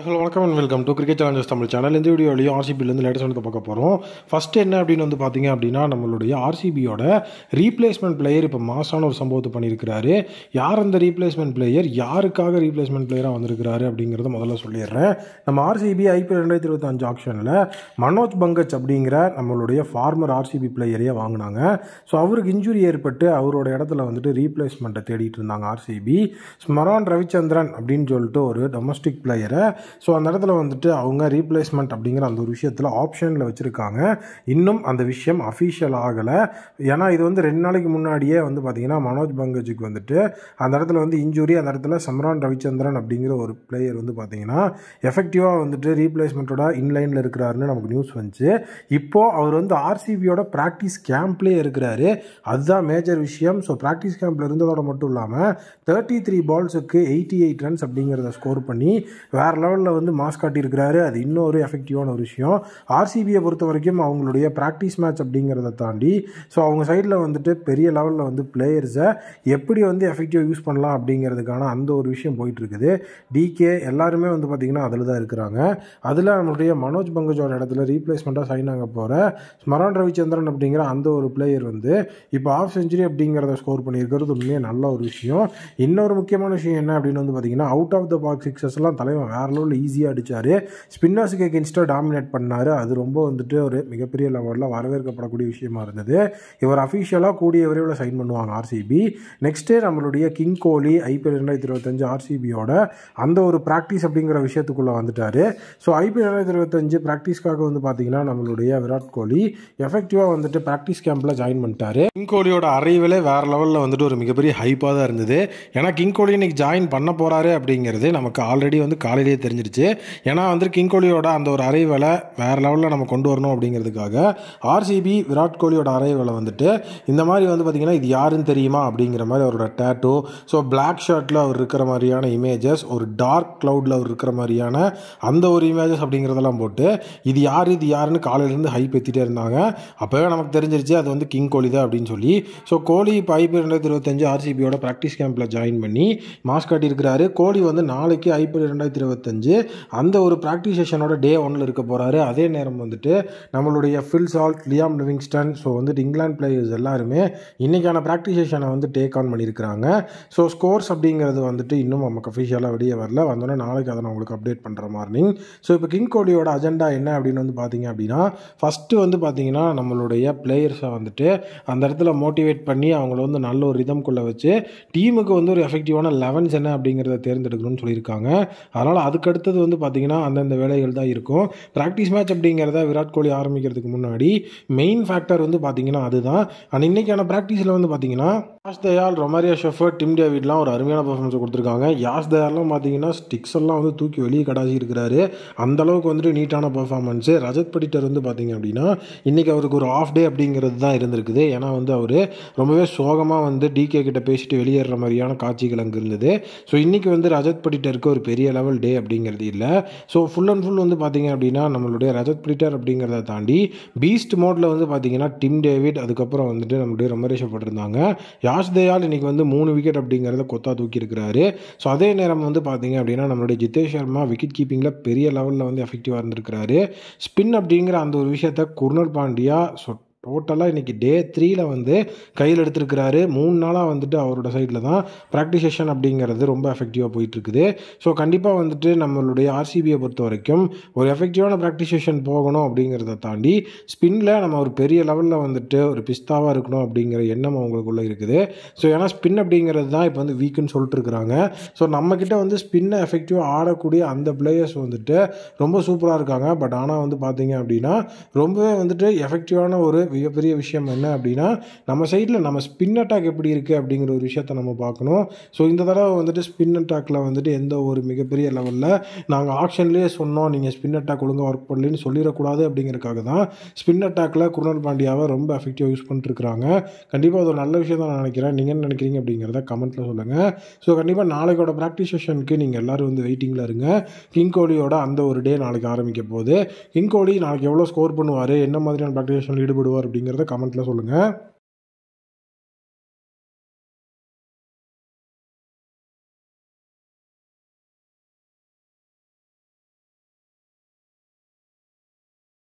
Hello வணக்கம் and welcome to cricket Challengers Tamil channel. இந்த வீடியோலையும் ஆர்சிபிலேருந்து லேட்டஸ்ட் வந்து பார்க்க போகிறோம். ஃபஸ்ட்டு என்ன அப்படின்னு வந்து பார்த்தீங்க அப்படின்னா, நம்மளுடைய ஆர்சிபியோட ரீப்ளேஸ்மெண்ட் பிளேயர் இப்போ மாசான ஒரு சம்பவத்தை பண்ணியிருக்கிறாரு. யார் அந்த ரீப்ளேஸ்மெண்ட் பிளேயர், யாருக்காக ரீப்ளேஸ்மெண்ட் பிளேயராக வந்திருக்கிறாரு அப்படிங்கிறத முதல்ல சொல்லிடுறேன். நம்ம ஆர்சிபி ஐபிஎல் 2025 ஆக்ஷனில் மனோஜ் பங்கஜ் அப்படிங்கிற நம்மளுடைய ஃபார்மர் ஆர்சிபி பிளேயரையே வாங்கினாங்க. ஸோ அவருக்கு இன்ஜுரி ஏற்பட்டு அவரோட இடத்துல வந்துட்டு ரீப்ளேஸ்மெண்ட்டை தேடிட்டு இருந்தாங்க ஆர்சிபி. ஸ்மரான் ரவிச்சந்திரன் அப்படின்னு சொல்லிட்டு ஒரு டொமஸ்டிக் பிளேயரை ஸோ அந்த இடத்துல வந்துட்டு அவங்க ரீப்ளேஸ்மெண்ட் அப்படிங்கிற அந்த ஒரு விஷயத்தில் ஆப்ஷனில் வச்சுருக்காங்க. இன்னும் அந்த விஷயம் அஃபீஷியல் ஆகலை. ஏன்னா இது வந்து 2 நாளைக்கு முன்னாடியே வந்து பார்த்திங்கன்னா மனோஜ் பங்கஜுக்கு வந்துட்டு அந்த இடத்துல வந்து இன்ஜுரி, அந்த இடத்துல ஸ்மரான் ரவிச்சந்திரன் அப்படிங்கிற ஒரு பிளேயர் வந்து பார்த்திங்கன்னா எஃபெக்டிவாக வந்துட்டு ரீப்ளேஸ்மெண்ட்டோட இன்லைனில் இருக்கிறாருன்னு நமக்கு நியூஸ் வந்துச்சு. இப்போது அவர் வந்து ஆர்சிபியோட ப்ராக்டிஸ் கேம்ப்லேயே இருக்கிறாரு. அதுதான் மேஜர் விஷயம். ஸோ ப்ராக்டிஸ் கேம்பில் இருந்ததோட மட்டும் இல்லாமல் 33 பால்ஸுக்கு 88 ரன்ஸ் அப்படிங்கிறத ஸ்கோர் பண்ணி வேறு லெவலில் வந்து மாஸ் காட்டியிருக்கிறாரு. அது இன்னொரு எஃபெக்டிவான ஒரு விஷயம். ஆர்சிபியை பொறுத்த வரைக்கும் அவங்களுடைய ப்ராக்டிஸ் மேட்ச் அப்படிங்கிறத தாண்டி ஸோ அவங்க சைடில் வந்துட்டு பெரிய லெவலில் வந்து பிளேயர்ஸை எப்படி வந்து எஃபெக்டிவாக யூஸ் பண்ணலாம் அப்படிங்கிறதுக்கான அந்த ஒரு விஷயம் போயிட்டு இருக்குது. டிகே எல்லாருமே வந்து பார்த்திங்கன்னா அதில் தான் இருக்கிறாங்க. அதில் நம்மளுடைய மனோஜ் பங்கஜோட இடத்துல ரீப்ளேஸ்மெண்ட்டாக சைன் ஆக போகிற ஸ்மரான் ரவிச்சந்திரன் அப்படிங்கிற அந்த ஒரு பிளேயர் வந்து இப்போ ஆஃப் செஞ்சுரி அப்படிங்கிறத ஸ்கோர் பண்ணியிருக்கிறது உண்மையாக நல்ல ஒரு விஷயம். இன்னொரு முக்கியமான விஷயம் என்ன அப்படின்னு வந்து பார்த்திங்கன்னா, அவுட் ஆஃப் த பாக்ஸ் சிக்ஸஸ்லாம் தலைவன் வேறு லெவலில் ஈஸியாக அடித்தார். ஸ்பின்னர்ஸுக்கு எகென்ஸ்டாக டாமினேட் பண்ணார். அது ரொம்ப வந்துட்டு ஒரு மிகப்பெரிய லெவலில் வரவேற்கப்படக்கூடிய விஷயமா இருந்தது. இவர் அஃபிஷியலாக கூடிய விரைவில் சைன் பண்ணுவாங்க ஆர்சிபி. நெக்ஸ்ட்டு நம்மளுடைய கிங் கோலி ஐபிஎல் 2025 ஆர்சிபியோட அந்த ஒரு ப்ராக்டிஸ் அப்படிங்கிற விஷயத்துக்குள்ளே வந்துட்டார். ஸோ ஐபிஎல் 2025 ப்ராக்டிஸ்க்காக வந்து பார்த்திங்கன்னா நம்மளுடைய விராட் கோலி எஃபெக்டிவாக வந்துட்டு ப்ராக்டிஸ் கேம்பில் ஜாயின் பண்ணிட்டார். கிங் கோலியோட அரைவலே வேறு லெவலில் வந்துட்டு ஒரு மிகப்பெரிய ஹைப்பாக தான் இருந்தது. ஏன்னா கிங் கோலி இன்னைக்கு ஜாயின் பண்ண போகிறாரு அப்படிங்கிறது நமக்கு ஆல்ரெடி வந்து காலையிலேயே தெரிஞ்சிருச்சு. ஏன்னா வந்து கிங் கோலியோட அந்த ஒரு அரைவலை வேறு லெவலில் நம்ம கொண்டு வரணும் அப்படிங்கிறதுக்காக ஆர்சிபி விராட் கோலியோட அரைவலை வந்துட்டு இந்த மாதிரி வந்து பார்த்திங்கன்னா இது யாருன்னு தெரியுமா அப்படிங்கிற மாதிரி அவரோட டேட்டோ, ஸோ பிளாக் ஷர்ட்டில் அவர் இருக்கிற மாதிரியான இமேஜஸ், ஒரு டார்க் க்ளவுடில் அவர் இருக்கிற மாதிரியான அந்த ஒரு இமேஜஸ் அப்படிங்கிறதெல்லாம் போட்டு இது யாருன்னு காலையிலேருந்து ஹைப் ஏற்றிட்டே இருந்தாங்க. அப்போவே நமக்கு தெரிஞ்சிருச்சு அது வந்து கிங் கோலி தான் அப்படின்னு சொல்லி. ஸோ கோலி இப்போ ஐபிஎல் 2025 ஆர்சிபியோட ப்ராக்டிஸ் கேம்பில் ஜாயின் பண்ணி மாஸ் காட்டியிருக்கிறாரு. கோலி வந்து நாளைக்கு ஐபிஎல் 2025 அந்த ஒரு ப்ராக்டிஸ் செஷனோட டே 1 இருக்க போகிறாரு. அதே நேரம் வந்துட்டு நம்மளுடைய Phil Salt, Liam Livingstone, so வந்துட்டு இங்கிலாந்து பிளேயர்ஸ் எல்லாருமே இன்றைக்கான ப்ராக்டிஸ் செஷனை வந்து டேக் ஆன் பண்ணியிருக்கிறாங்க. ஸோ ஸ்கோர்ஸ் அப்படிங்கிறது வந்துட்டு இன்னும் நமக்கு அஃபிஷியலாக வெளியே வரல. வந்தோடனே நாளைக்கு அதை நான் உங்களுக்கு அப்டேட் பண்ணுற மார்னிங். ஸோ இப்போ கிங் கோலியோட அஜெண்டா என்ன அப்படின்னு வந்து பார்த்தீங்க அப்படின்னா, ஃபஸ்ட்டு வந்து பார்த்தீங்கன்னா நம்மளுடைய பிளேயர்ஸை வந்துட்டு அந்த இடத்துல மோட்டிவேட் பண்ணி அவங்கள வந்து நல்ல ஒரு ரிதம்குள்ளே வச்சு டீமுக்கு வந்து ஒரு எஃபெக்டிவான 11s என்ன அப்படிங்கிறத தேர்ந்தெடுக்கணும்னு சொல்லியிருக்காங்க. அதனால் அதுக்கடுத்தது வந்து பார்த்திங்கன்னா அந்தந்த வேலைகள் தான் இருக்கும். ப்ராக்டிஸ் மேட்ச் அப்படிங்கிறத விராட் கோலி ஆரம்பிக்கிறதுக்கு முன்னாடி மெயின் ஃபேக்டர் வந்து பார்த்திங்கன்னா அதுதான். அண்ட் இன்றைக்கான ப்ராக்டிஸில் வந்து பார்த்திங்கன்னா Yash Dayal, Romario Shepherd, Tim டேவிட்லாம் ஒரு அருமையான பர்ஃபார்மன்ஸ் கொடுத்துருக்காங்க. யாஷ் தயால்லாம் பார்த்திங்கன்னா ஸ்டிக்ஸ் எல்லாம் வந்து தூக்கி வெளியே கடாசி இருக்கிறாரு. அந்தளவுக்கு வந்துட்டு நீட்டான பர்ஃபார்மன்ஸு. ரஜத் படிட்டர் வந்து பார்த்திங்க அப்படின்னா இன்றைக்கி அவருக்கு ஒரு ஆஃப் டே அப்படிங்கிறது தான் இருந்திருக்குது. ஏன்னா வந்து அவர் ரொம்பவே சோகமாக வந்து டிகே கிட்ட பேசிட்டு வெளியேற மாதிரியான காட்சிகள் அங்கே இருந்தது. ஸோ இன்றைக்கி வந்து ரஜத் படிட்டருக்கு ஒரு பெரிய லெவல் டே அப்படிங்கிறது இல்லை. ஸோ ஃபுல் அண்ட் ஃபுல் வந்து பார்த்திங்க அப்படின்னா நம்மளுடைய ரஜத் படிட்டர் அப்படிங்கிறத தாண்டி பீஸ்ட் மோடில் வந்து பார்த்திங்கன்னா டிம் டேவிட், அதுக்கப்புறம் வந்துட்டு நம்மளுடைய ரொமாரியோ ஷெஃபர்ட் இருந்தாங்க. யாஷ் தயால் இன்றைக்கி வந்து 3 விக்கெட் அப்படிங்கிறத கொத்தா தூக்கி இருக்கிறாரு. ஸோ அதே நேரம் வந்து பார்த்திங்க அப்படின்னா நம்மளுடைய ஜிதேஷ் சர்மா விக்கெட் கீப்பிங்கில் பெரிய லெவலில் வந்து எஃபெக்டிவாக இருந்திருக்கிறாரு. ஸ்பின் அப்படிங்கிற அந்த ஒரு விஷயத்தை குர்னல் பாண்டியா டோட்டலாக இன்றைக்கி டே 3ல் வந்து கையில் எடுத்திருக்கிறாரு. 3 நாளாக வந்துட்டு அவரோட சைடில் தான் ப்ராக்டிஸ் செஷன் அப்படிங்கிறது ரொம்ப எஃபெக்டிவாக போயிட்டுருக்குது. ஸோ கண்டிப்பாக வந்துட்டு நம்மளுடைய ஆர்சிபியை பொறுத்த வரைக்கும் ஒரு எஃபெக்டிவான ப்ராக்டிஸ் செஷன் போகணும் அப்படிங்கிறத தாண்டி ஸ்பின்னில் நம்ம ஒரு பெரிய லெவலில் வந்துட்டு ஒரு பிஸ்தாவாக இருக்கணும் அப்படிங்கிற எண்ணம் அவங்களுக்குள்ளே இருக்குது. ஸோ ஏன்னா ஸ்பின் அப்படிங்கிறது தான் இப்போ வந்து வீக்குன்னு சொல்லிட்டு இருக்கிறாங்க. ஸோ நம்மக்கிட்ட வந்து ஸ்பின்னை எஃபெக்டிவாக ஆடக்கூடிய அந்த பிளேயர்ஸ் வந்துட்டு ரொம்ப சூப்பராக இருக்காங்க. பட் ஆனால் வந்து பார்த்திங்க அப்படின்னா ரொம்பவே வந்துட்டு எஃபெக்டிவான ஒரு மிகப்பெரிய விஷயம் என்ன அப்படின்னா நம்ம சைடில் நம்ம ஸ்பின் அட்டாக் எப்படி இருக்குது அப்படிங்கிற ஒரு விஷயத்தை நம்ம பார்க்கணும். ஸோ இந்த தடவை வந்துட்டு ஸ்பின் அட்டாக்கில் வந்துட்டு எந்த ஒரு மிகப்பெரிய லெவலில் நாங்கள் ஆக்ஷன்லேயே சொன்னோம் நீங்கள் ஸ்பின் அட்டாக் ஒழுங்காக ஒர்க் பண்ணலன்னு சொல்லிடக்கூடாது அப்படிங்கிறதுக்காக தான் ஸ்பின் அட்டாக்கில் குர்னல் பாண்டியாவை ரொம்ப எஃபெக்டிவாக யூஸ் பண்ணிட்டுருக்காங்க. கண்டிப்பாக அது ஒரு நல்ல விஷயம் தான் நான் நினைக்கிறேன். நீங்கள் என்ன நினைக்கிறீங்க அப்படிங்கிறத கமெண்ட்டில் சொல்லுங்கள். ஸோ கண்டிப்பாக நாளைக்கோட ப்ராக்டிஸ் செஷனுக்கு நீங்கள் எல்லோரும் வந்து வெயிட்டிங்கில் இருங்க. கிங் கோலியோட அந்த ஒரு டே நாளைக்கு ஆரம்பிக்க போகுது. கிங் கோலி நாளைக்கு எவ்வளோ ஸ்கோர் பண்ணுவார், என்ன மாதிரியான ப்ராக்டிஸ் செஷனில் ஈடுபடுவார் அப்படிங்கிறத கமெண்ட்டில் சொல்லுங்கள்.